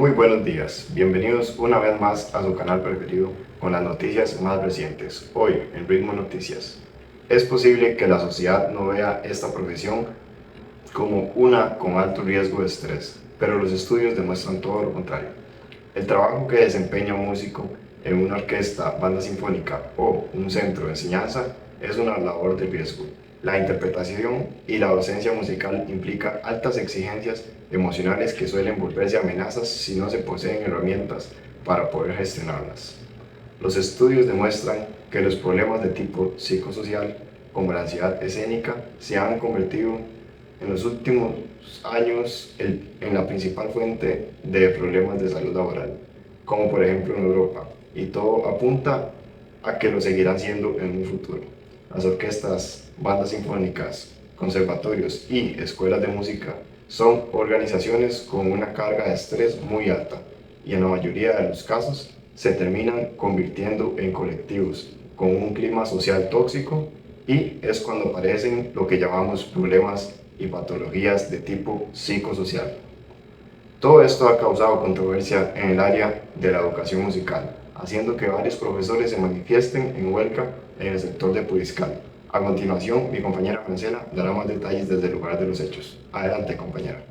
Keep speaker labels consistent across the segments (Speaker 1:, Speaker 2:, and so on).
Speaker 1: Muy buenos días, bienvenidos una vez más a su canal preferido con las noticias más recientes. Hoy en Ritmo Noticias. Es posible que la sociedad no vea esta profesión como una con alto riesgo de estrés, pero los estudios demuestran todo lo contrario. El trabajo que desempeña un músico en una orquesta, banda sinfónica o un centro de enseñanza es una labor de riesgo. La interpretación y la docencia musical implica altas exigencias emocionales que suelen volverse amenazas si no se poseen herramientas para poder gestionarlas. Los estudios demuestran que los problemas de tipo psicosocial, como la ansiedad escénica, se han convertido en los últimos años en la principal fuente de problemas de salud laboral, como por ejemplo en Europa, y todo apunta a que lo seguirán siendo en un futuro. Las orquestas, bandas sinfónicas, conservatorios y escuelas de música son organizaciones con una carga de estrés muy alta y en la mayoría de los casos se terminan convirtiendo en colectivos con un clima social tóxico y es cuando aparecen lo que llamamos problemas y patologías de tipo psicosocial. Todo esto ha causado controversia en el área de la educación musical, haciendo que varios profesores se manifiesten en huelga en el sector de Puriscal. A continuación, mi compañera Francela dará más detalles desde el lugar de los hechos. Adelante, compañera.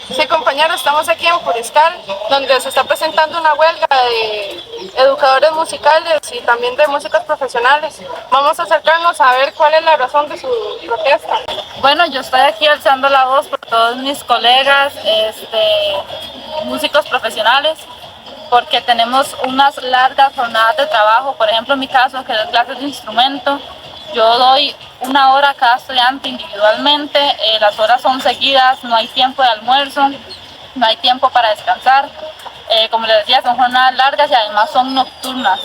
Speaker 2: Sí, compañero, estamos aquí en Puriscal, donde se está presentando una huelga de educadores musicales y también de músicos profesionales. Vamos a acercarnos a ver cuál es la razón de su protesta.
Speaker 3: Bueno, yo estoy aquí alzando la voz por todos mis colegas, músicos profesionales, porque tenemos unas largas jornadas de trabajo. Por ejemplo, en mi caso, que doy clases de instrumento, yo doy 1 hora a cada estudiante individualmente, las horas son seguidas, no hay tiempo de almuerzo, no hay tiempo para descansar. Como les decía, son jornadas largas y además son nocturnas.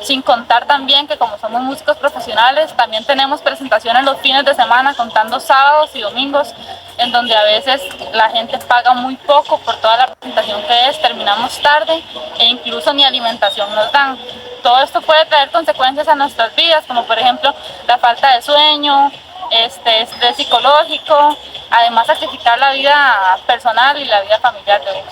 Speaker 3: Sin contar también que como somos músicos profesionales, también tenemos presentaciones los fines de semana, contando sábados y domingos, en donde a veces la gente paga muy poco por toda la presentación que es, terminamos tarde e incluso ni alimentación nos dan. Todo esto puede traer consecuencias a nuestras vidas, como por ejemplo la falta de sueño, estrés psicológico, además sacrificar la vida personal y la vida familiar de uno.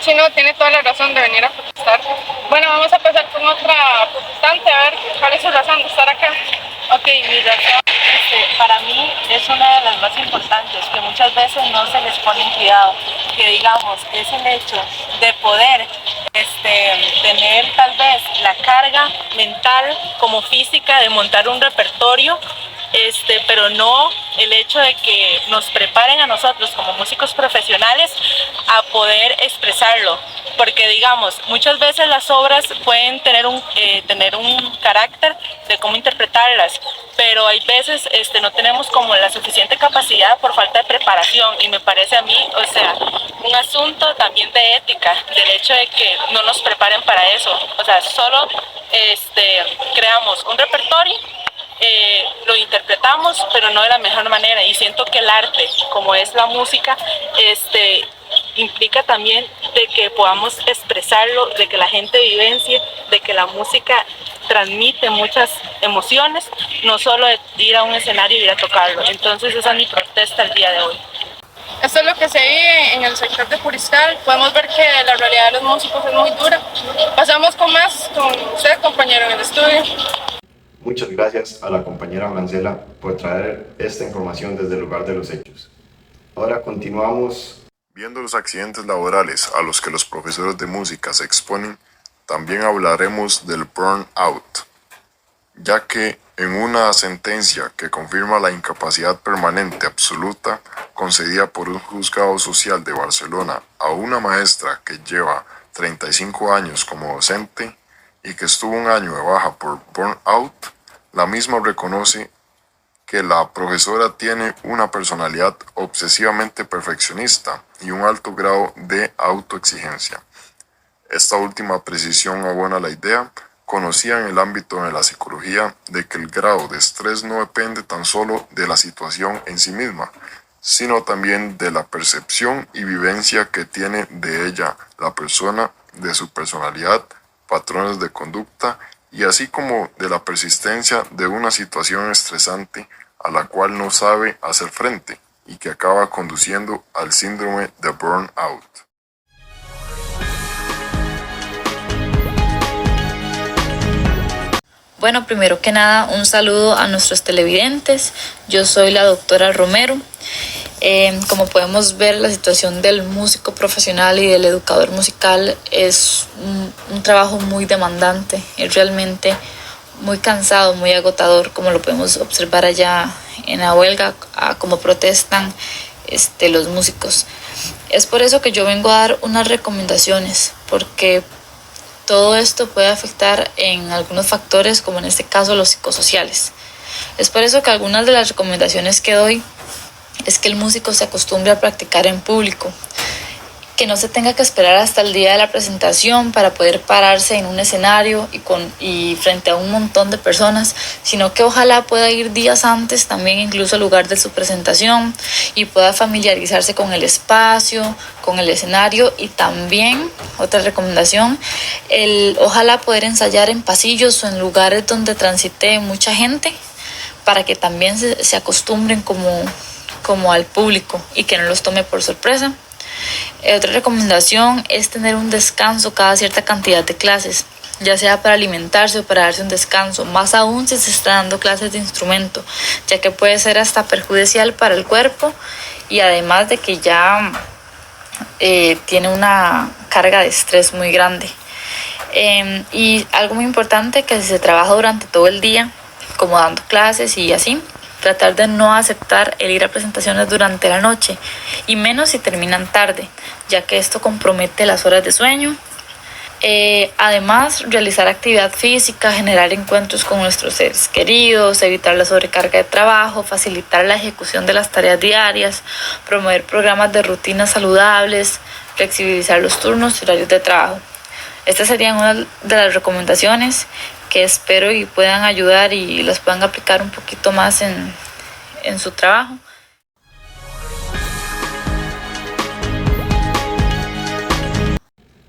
Speaker 2: Sí, no, tiene toda la razón de venir a protestar. Bueno, vamos a pasar con otra protestante a ver cuál es su razón de estar acá.
Speaker 4: Ok, mi razón para mí es una de las más importantes, que muchas veces no se les pone en cuidado, que digamos es el hecho de poder tener tal vez la carga mental como física de montar un repertorio, pero no el hecho de que nos preparen a nosotros como músicos profesionales a poder expresarlo, porque digamos muchas veces las obras pueden tener un carácter de cómo interpretarlas, pero hay veces no tenemos como la suficiente capacidad por falta de preparación, y me parece a mí, o sea, un asunto también de ética, del hecho de que no nos preparen para eso, o sea, solo creamos un repertorio, lo interpretamos, pero no de la mejor manera, y siento que el arte, como es la música, implica también de que podamos expresarlo, de que la gente vivencie, de que la música transmite muchas emociones, no solo de ir a un escenario y ir a tocarlo. Entonces esa es mi protesta el día de hoy.
Speaker 2: Esto es lo que se vive en el sector de Puriscal. Podemos ver que la realidad de los músicos es muy dura. Pasamos con más con usted, compañero, en el estudio.
Speaker 1: Muchas gracias a la compañera Francela por traer esta información desde el lugar de los hechos. Ahora continuamos viendo los accidentes laborales a los que los profesores de música se exponen. También hablaremos del burnout, ya que en una sentencia que confirma la incapacidad permanente absoluta concedida por un juzgado social de Barcelona a una maestra que lleva 35 años como docente y que estuvo 1 año de baja por burnout, la misma reconoce que la profesora tiene una personalidad obsesivamente perfeccionista y un alto grado de autoexigencia. Esta última precisión abona la idea, conocida en el ámbito de la psicología, de que el grado de estrés no depende tan solo de la situación en sí misma, sino también de la percepción y vivencia que tiene de ella la persona, de su personalidad, patrones de conducta y así como de la persistencia de una situación estresante a la cual no sabe hacer frente.
Speaker 5: y que acaba conduciendo al síndrome de burnout.
Speaker 3: Bueno, primero que nada, un saludo a nuestros televidentes. Yo soy la doctora Romero. Como podemos ver, la situación del músico profesional y del educador musical es un trabajo muy demandante, es realmente muy cansado, muy agotador, como lo podemos observar allá en la huelga, como protestan los músicos. Es por eso que yo vengo a dar unas recomendaciones, porque todo esto puede afectar en algunos factores, como en este caso los psicosociales. Es por eso que algunas de las recomendaciones que doy es que el músico se acostumbre a practicar en público, que no se tenga que esperar hasta el día de la presentación para poder pararse en un escenario y frente a un montón de personas, sino que ojalá pueda ir días antes también, incluso al lugar de su presentación, y pueda familiarizarse con el espacio, con el escenario. Y también, otra recomendación, ojalá poder ensayar en pasillos o en lugares donde transite mucha gente, para que también se acostumbren como al público y que no los tome por sorpresa. Otra recomendación es tener un descanso cada cierta cantidad de clases, ya sea para alimentarse o para darse un descanso, más aún si se está dando clases de instrumento, ya que puede ser hasta perjudicial para el cuerpo, y además de que ya tiene una carga de estrés muy grande. Y algo muy importante, que si se trabaja durante todo el día, como dando clases y así, tratar de no aceptar el ir a presentaciones durante la noche, y menos si terminan tarde, ya que esto compromete las horas de sueño. Además, realizar actividad física, generar encuentros con nuestros seres queridos, evitar la sobrecarga de trabajo, facilitar la ejecución de las tareas diarias, promover programas de rutinas saludables, flexibilizar los turnos y horarios de trabajo. Estas serían una de las recomendaciones que espero y puedan ayudar y las puedan aplicar un poquito más en su trabajo.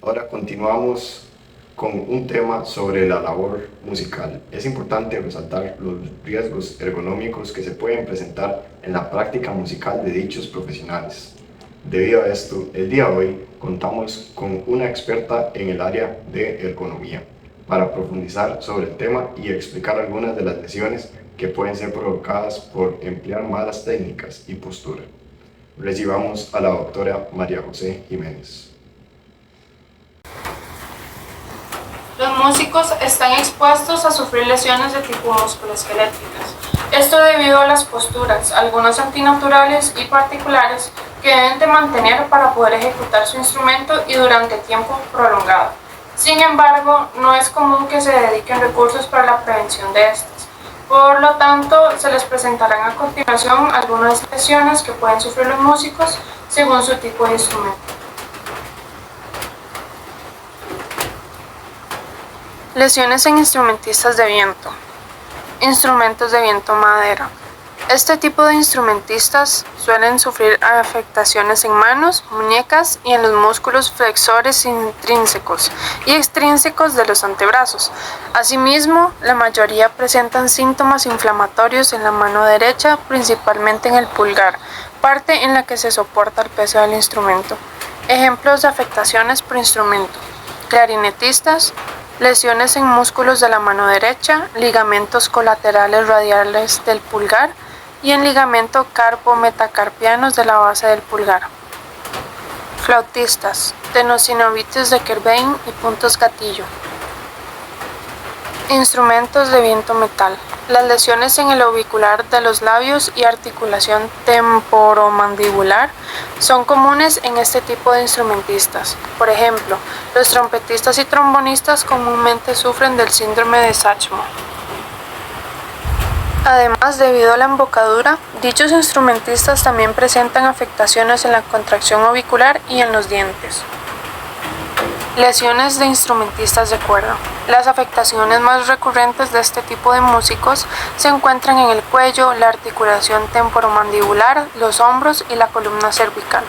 Speaker 1: Ahora continuamos con un tema sobre la labor musical. Es importante resaltar los riesgos ergonómicos que se pueden presentar en la práctica musical de dichos profesionales. Debido a esto, el día de hoy contamos con una experta en el área de ergonomía para profundizar sobre el tema y explicar algunas de las lesiones que pueden ser provocadas por emplear malas técnicas y postura. Recibamos a la doctora María José Jiménez.
Speaker 2: Los músicos están expuestos a sufrir lesiones de tipo musculoesqueléticas. Esto debido a las posturas, algunas antinaturales y particulares, que deben de mantener para poder ejecutar su instrumento y durante tiempo prolongado. Sin embargo, no es común que se dediquen recursos para la prevención de estas. Por lo tanto, se les presentarán a continuación algunas lesiones que pueden sufrir los músicos según su tipo de instrumento. Lesiones en instrumentistas de viento. Instrumentos de viento madera. Este tipo de instrumentistas suelen sufrir afectaciones en manos, muñecas y en los músculos flexores intrínsecos y extrínsecos de los antebrazos. Asimismo, la mayoría presentan síntomas inflamatorios en la mano derecha, principalmente en el pulgar, parte en la que se soporta el peso del instrumento. Ejemplos de afectaciones por instrumento: clarinetistas, lesiones en músculos de la mano derecha, ligamentos colaterales radiales del pulgar y en ligamento carpo-metacarpianos de la base del pulgar. Flautistas, tenosinovitis de Kerbein y puntos gatillo. Instrumentos de viento metal. Las lesiones en el orbicular de los labios y articulación temporomandibular son comunes en este tipo de instrumentistas. Por ejemplo, los trompetistas y trombonistas comúnmente sufren del síndrome de Sachmo. Además, debido a la embocadura, dichos instrumentistas también presentan afectaciones en la contracción orbicular y en los dientes. Lesiones de instrumentistas de cuerda. Las afectaciones más recurrentes de este tipo de músicos se encuentran en el cuello, la articulación temporomandibular, los hombros y la columna cervical.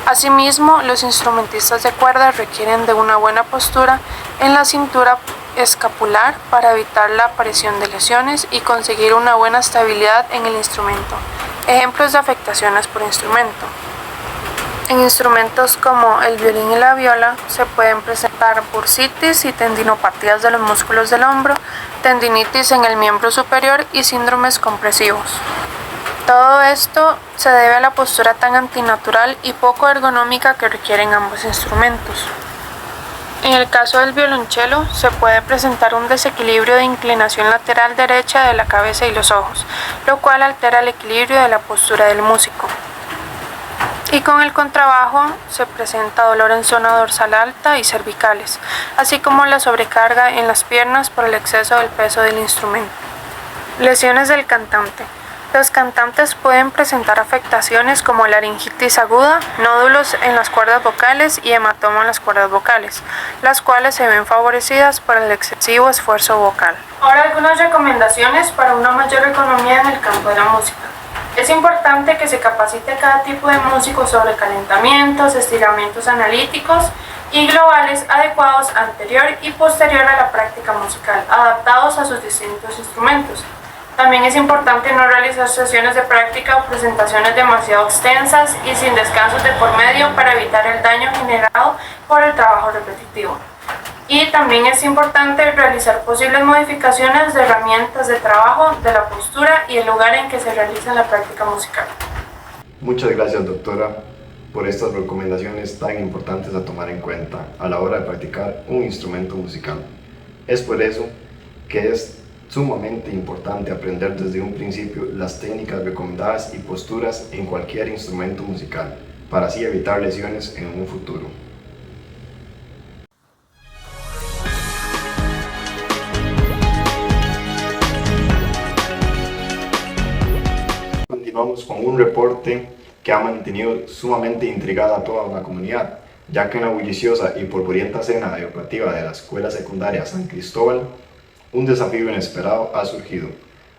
Speaker 2: Asimismo, los instrumentistas de cuerda requieren de una buena postura en la cintura escapular para evitar la aparición de lesiones y conseguir una buena estabilidad en el instrumento. Ejemplos de afectaciones por instrumento. En instrumentos como el violín y la viola se pueden presentar bursitis y tendinopatías de los músculos del hombro, tendinitis en el miembro superior y síndromes compresivos. Todo esto se debe a la postura tan antinatural y poco ergonómica que requieren ambos instrumentos. En el caso del violonchelo, se puede presentar un desequilibrio de inclinación lateral derecha de la cabeza y los ojos, lo cual altera el equilibrio de la postura del músico. Y con el contrabajo se presenta dolor en zona dorsal alta y cervicales, así como la sobrecarga en las piernas por el exceso del peso del instrumento. Lesiones del cantante. Los cantantes pueden presentar afectaciones como laringitis aguda, nódulos en las cuerdas vocales y hematoma en las cuerdas vocales, las cuales se ven favorecidas por el excesivo esfuerzo vocal. Ahora algunas recomendaciones para una mayor economía en el campo de la música. Es importante que se capacite a cada tipo de músico sobre calentamientos, estiramientos analíticos y globales adecuados anterior y posterior a la práctica musical, adaptados a sus distintos instrumentos. También es importante no realizar sesiones de práctica o presentaciones demasiado extensas y sin descansos de por medio para evitar el daño generado por el trabajo repetitivo. Y también es importante realizar posibles modificaciones de herramientas de trabajo, de la postura y el lugar en que se realiza la práctica musical.
Speaker 1: Muchas gracias, doctora, por estas recomendaciones tan importantes a tomar en cuenta a la hora de practicar un instrumento musical. Es por eso que es sumamente importante aprender desde un principio las técnicas recomendadas y posturas en cualquier instrumento musical, para así evitar lesiones en un futuro. Continuamos con un reporte que ha mantenido sumamente intrigada a toda la comunidad, ya que en la bulliciosa y polvorienta escena educativa de la Escuela Secundaria San Cristóbal, un desafío inesperado ha surgido,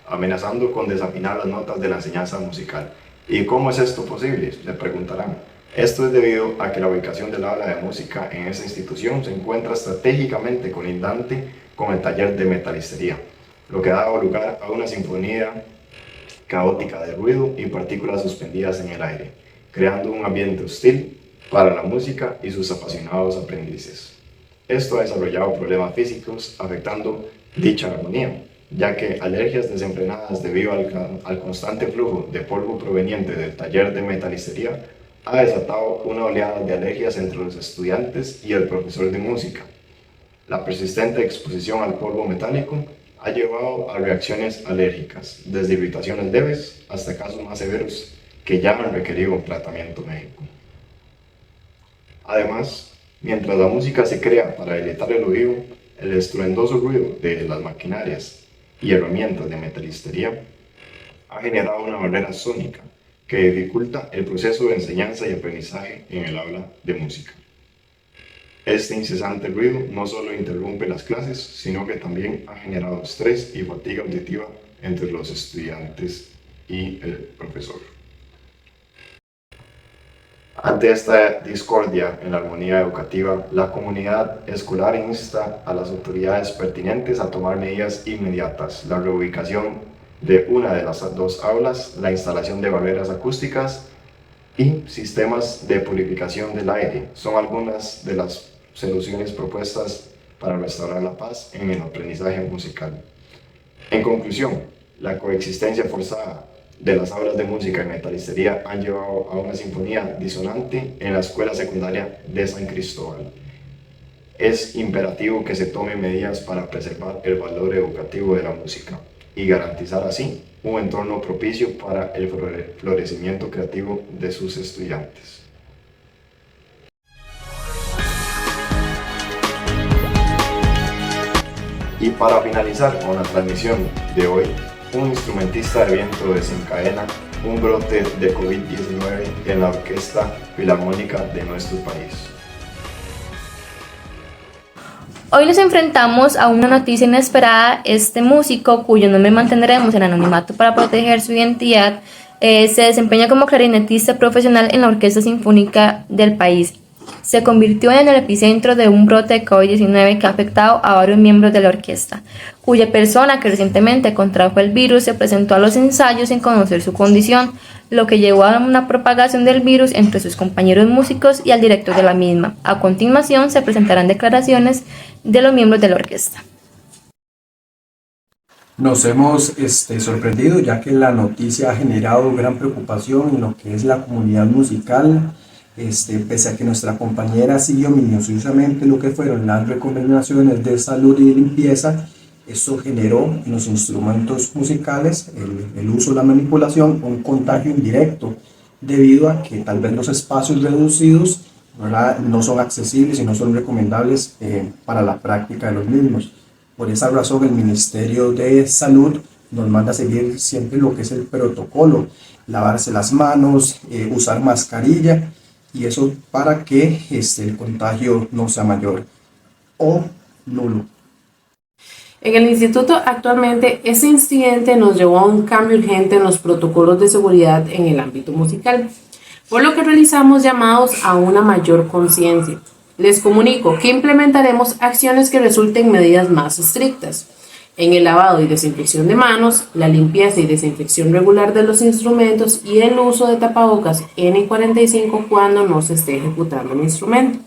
Speaker 1: amenazando con desafinar las notas de la enseñanza musical. ¿Y cómo es esto posible?, se preguntarán. Esto es debido a que la ubicación del aula de música en esa institución se encuentra estratégicamente colindante con el taller de metalistería, lo que ha dado lugar a una sinfonía caótica de ruido y partículas suspendidas en el aire, creando un ambiente hostil para la música y sus apasionados aprendices. Esto ha desarrollado problemas físicos afectando dicha armonía, ya que alergias desenfrenadas debido al constante flujo de polvo proveniente del taller de metalistería ha desatado una oleada de alergias entre los estudiantes y el profesor de música. La persistente exposición al polvo metálico ha llevado a reacciones alérgicas, desde irritaciones leves hasta casos más severos que ya han requerido un tratamiento médico. Además, mientras la música se crea para deleitar el oído, el estruendoso ruido de las maquinarias y herramientas de metalistería ha generado una barrera sónica que dificulta el proceso de enseñanza y aprendizaje en el aula de música. Este incesante ruido no solo interrumpe las clases, sino que también ha generado estrés y fatiga auditiva entre los estudiantes y el profesor. Ante esta discordia en la armonía educativa, la comunidad escolar insta a las autoridades pertinentes a tomar medidas inmediatas: la reubicación de una de las dos aulas, la instalación de barreras acústicas y sistemas de purificación del aire. Son algunas de las soluciones propuestas para restaurar la paz en el aprendizaje musical. En conclusión, la coexistencia forzada de las aulas de música y metalistería han llevado a una sinfonía disonante en la Escuela Secundaria de San Cristóbal. Es imperativo que se tomen medidas para preservar el valor educativo de la música y garantizar así un entorno propicio para el florecimiento creativo de sus estudiantes. Y para finalizar con la transmisión de hoy, un instrumentista de viento desencadena un brote de COVID-19 en la Orquesta Filarmónica de nuestro país.
Speaker 6: Hoy nos enfrentamos a una noticia inesperada. Este músico, cuyo nombre mantendremos en anonimato para proteger su identidad, se desempeña como clarinetista profesional en la Orquesta Sinfónica del país. Se convirtió en el epicentro de un brote de COVID-19 que ha afectado a varios miembros de la orquesta, cuya persona que recientemente contrajo el virus se presentó a los ensayos sin conocer su condición, lo que llevó a una propagación del virus entre sus compañeros músicos y al director de la misma. A continuación se presentarán declaraciones de los miembros de la orquesta.
Speaker 7: Nos hemos sorprendido, ya que la noticia ha generado gran preocupación en lo que es la comunidad musical, pese a que nuestra compañera siguió minuciosamente lo que fueron las recomendaciones de salud y de limpieza. Esto generó en los instrumentos musicales, el uso, la manipulación, un contagio indirecto, debido a que tal vez los espacios reducidos, ¿verdad?, no son accesibles y no son recomendables para la práctica de los mismos. Por esa razón, el Ministerio de Salud nos manda a seguir siempre lo que es el protocolo: lavarse las manos, usar mascarilla, y eso para que el contagio no sea mayor o nulo.
Speaker 8: En el instituto actualmente este incidente nos llevó a un cambio urgente en los protocolos de seguridad en el ámbito musical, por lo que realizamos llamados a una mayor conciencia. Les comunico que implementaremos acciones que resulten medidas más estrictas en el lavado y desinfección de manos, la limpieza y desinfección regular de los instrumentos y el uso de tapabocas N95 cuando no se esté ejecutando el instrumento.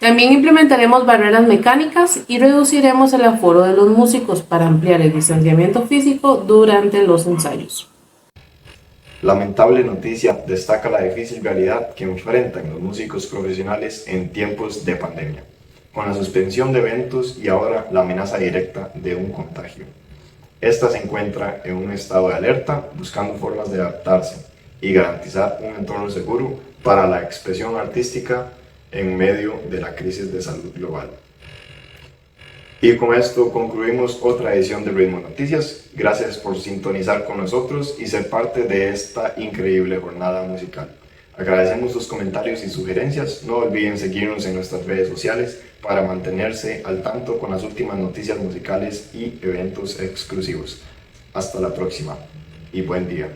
Speaker 8: También implementaremos barreras mecánicas y reduciremos el aforo de los músicos para ampliar el distanciamiento físico durante los ensayos.
Speaker 1: Lamentable noticia destaca la difícil realidad que enfrentan los músicos profesionales en tiempos de pandemia, con la suspensión de eventos y ahora la amenaza directa de un contagio. Esta se encuentra en un estado de alerta, buscando formas de adaptarse y garantizar un entorno seguro para la expresión artística en medio de la crisis de salud global. Y con esto concluimos otra edición de Ritmo Noticias. Gracias por sintonizar con nosotros y ser parte de esta increíble jornada musical. Agradecemos sus comentarios y sugerencias. No olviden seguirnos en nuestras redes sociales para mantenerse al tanto con las últimas noticias musicales y eventos exclusivos. Hasta la próxima y buen día.